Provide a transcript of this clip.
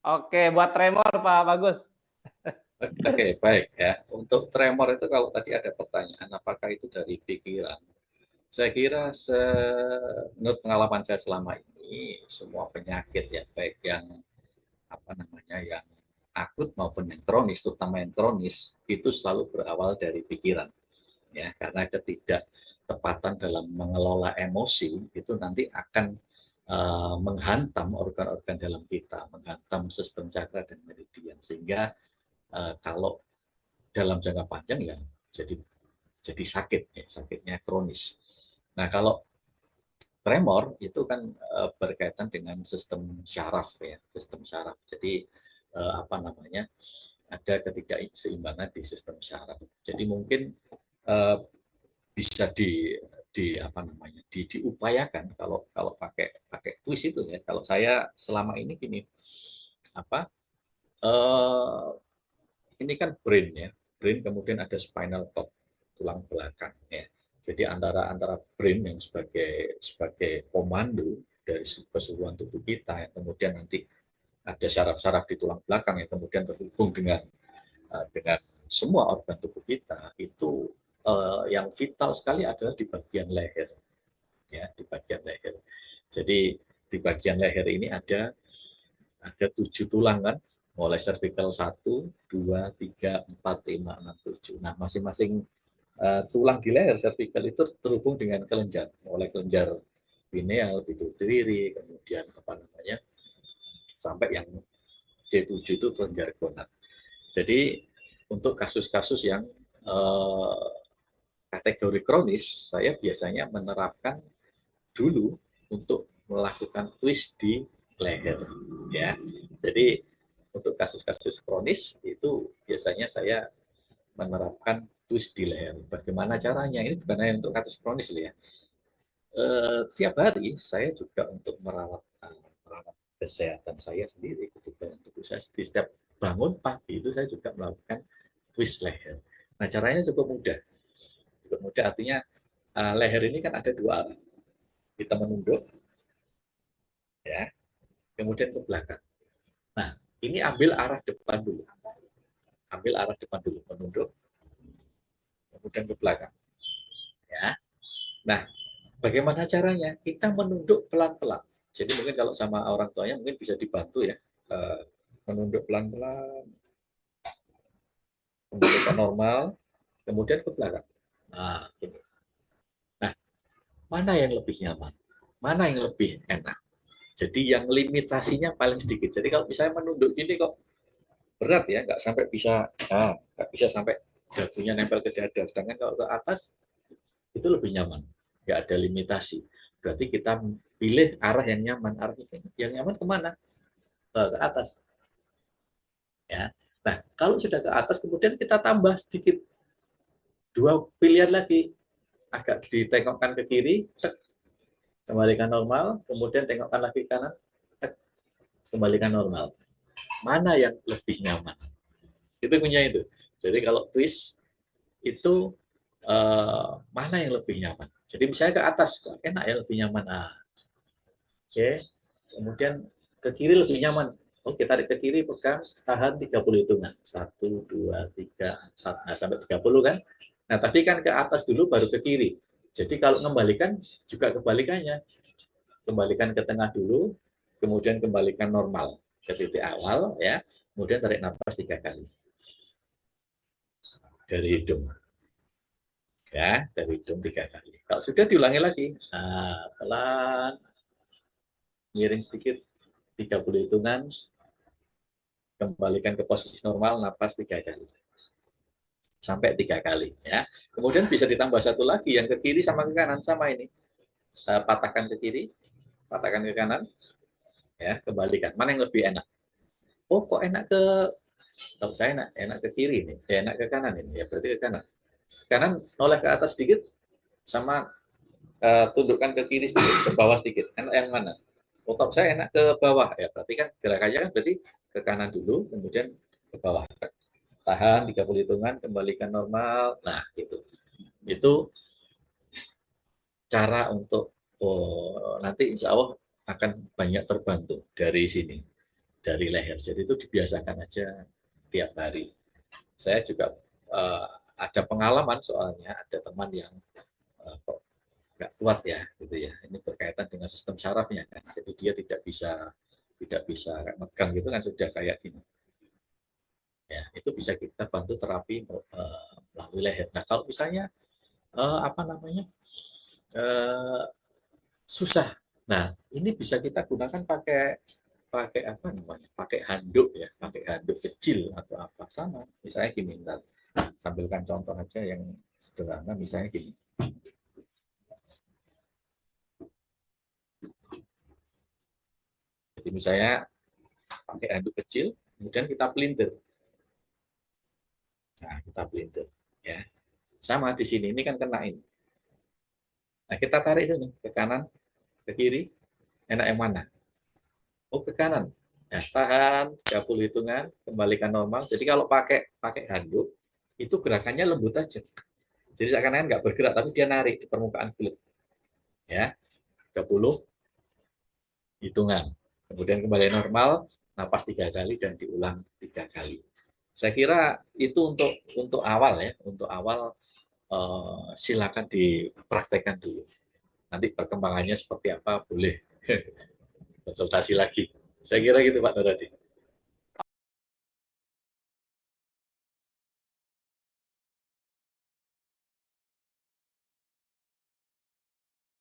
Oke, buat tremor Pak Bagus. Oke, baik ya. Untuk tremor itu kalau tadi ada pertanyaan, apakah itu dari pikiran? Saya kira menurut pengalaman saya selama ini, semua penyakit ya, baik yang apa namanya, yang akut maupun yang kronis, terutama yang kronis, itu selalu berawal dari pikiran. Ya, karena ketidaktepatan dalam mengelola emosi itu nanti akan menghantam organ-organ dalam kita, menghantam sistem cakra dan meridian, sehingga kalau dalam jangka panjang ya jadi sakit ya, sakitnya kronis. Nah, kalau tremor itu kan berkaitan dengan sistem syaraf ya, sistem syaraf. Jadi apa namanya? Ada ketidakseimbangan di sistem syaraf. Jadi mungkin uh, bisa di apa namanya? Diupayakan kalau kalau pakai pakai twist itu ya. Kalau saya selama ini gini, apa? Uh, ini kan brain ya. Brain kemudian ada spinal cord, tulang belakang ya. Jadi antara antara brain yang sebagai sebagai komando dari keseluruhan tubuh kita, yang kemudian nanti ada saraf-saraf di tulang belakang yang kemudian terhubung dengan semua organ tubuh kita, itu yang vital sekali adalah di bagian leher ya, di bagian leher. Jadi di bagian leher ini ada 7 tulang kan, mulai cervical 1, 2, 3, 4, 5, 6, 7. Nah, masing-masing tulang di leher cervical itu terhubung dengan kelenjar, mulai kelenjar pineal, pituitary, kemudian apa namanya, sampai yang C7 itu kelenjar gonad. Jadi untuk kasus-kasus yang eh, kategori kronis, saya biasanya menerapkan dulu untuk melakukan twist di leher ya. Jadi untuk kasus-kasus kronis itu biasanya saya menerapkan twist di leher. Bagaimana caranya? Ini bukan hanya untuk kasus kronis ya. Tiap hari saya juga untuk merawat kesehatan saya sendiri, kebugaran tubuh saya sendiri. Setiap bangun pagi itu saya juga melakukan twist leher. Nah, caranya cukup mudah. Cukup mudah artinya leher ini kan ada 2 arah. Kita menunduk ya, kemudian ke belakang. Nah, ini ambil arah depan dulu. Ambil arah depan dulu, menunduk, kemudian ke belakang. Ya. Nah, bagaimana caranya? Kita menunduk pelan-pelan. Jadi mungkin kalau sama orang tuanya mungkin bisa dibantu ya. Menunduk pelan-pelan, kembali ke normal, kemudian ke belakang. Nah, ini. Nah, mana yang lebih nyaman? Mana yang lebih enak? Jadi yang limitasinya paling sedikit. Jadi kalau misalnya menunduk gini kok berat ya, nggak bisa sampai dagunya nempel ke dada. Sedangkan kalau ke atas itu lebih nyaman, nggak ada limitasi. Berarti kita pilih arah yang nyaman. Arah yang nyaman kemana? Ke atas. Ya. Nah, kalau sudah ke atas, kemudian kita tambah sedikit 2 pilihan lagi. Agak ditengokkan ke kiri, kembalikan normal, kemudian tengokkan lagi ke kanan, kembalikan normal. Mana yang lebih nyaman? Itu punya itu. Jadi kalau twist itu mana yang lebih nyaman? Jadi misalnya ke atas, enak ya lebih nyaman. Nah, oke. Kemudian ke kiri lebih nyaman. Oke, tarik ke kiri, pegang, tahan 30 hitungan. 1, 2, 3, 4. Nah, sampai 30 kan. Nah, tadi kan ke atas dulu baru ke kiri. Jadi kalau kembalikan juga kebalikannya. Kembalikan ke tengah dulu, kemudian kembalikan normal ke titik awal ya. Kemudian tarik nafas 3 kali dari hidung. Ya, dari hidung 3 kali. Kalau sudah diulangi lagi. Nah, pelan, miring sedikit, 30 hitungan, kembalikan ke posisi normal, nafas 3 kali. Sampai 3 kali. Ya. Kemudian bisa ditambah satu lagi, yang ke kiri sama ke kanan, sama ini. Patahkan ke kiri, patahkan ke kanan, ya kembalikan. Mana yang lebih enak? Oh, kok enak ke, kalau saya enak ke kiri nih, ya enak ke kanan ini, ya berarti ke kanan. Kanan noleh ke atas sedikit, sama tundukkan ke kiri sedikit, ke bawah sedikit. Enak yang mana? Otot saya enak ke bawah, ya berarti kan gerakannya kan berarti ke kanan dulu, kemudian ke bawah. Tahan 30 hitungan, kembalikan normal. Nah, gitu. Itu cara untuk nanti insya Allah akan banyak terbantu dari sini. dari leher. Jadi itu dibiasakan aja tiap hari. Saya juga ada pengalaman soalnya ada teman yang kok nggak kuat ya gitu ya. Ini berkaitan dengan sistem sarafnya kan. Jadi dia tidak bisa megang gitu kan sudah kayak gini. Ya, itu bisa kita bantu terapi melalui leher. Nah, kalau misalnya apa namanya susah, nah ini bisa kita gunakan pakai pakai apa namanya, pakai handuk ya, pakai handuk kecil atau apa sama. Misalnya gini, ntar sampilkan contoh aja yang sederhana, misalnya gini. Jadi misalnya pakai handuk kecil, kemudian kita pelintir. Nah, kita pelintir ya. Sama di sini ini kan kena ini. Nah, kita tarik ini ke kanan, ke kiri, enak yang mana? Oh, ke kanan. Nah, tahan 30 hitungan, kembalikan normal. Jadi kalau pakai pakai handuk, itu gerakannya lembut aja. Jadi seakan-akan nggak bergerak, tapi dia narik di permukaan kulit. Ya, 30 hitungan. Kemudian kembali normal, napas 3 kali dan diulang 3 kali. Saya kira itu untuk awal ya, untuk awal silakan dipraktekkan dulu. Nanti perkembangannya seperti apa boleh konsultasi lagi. Saya kira gitu Pak Nuradi.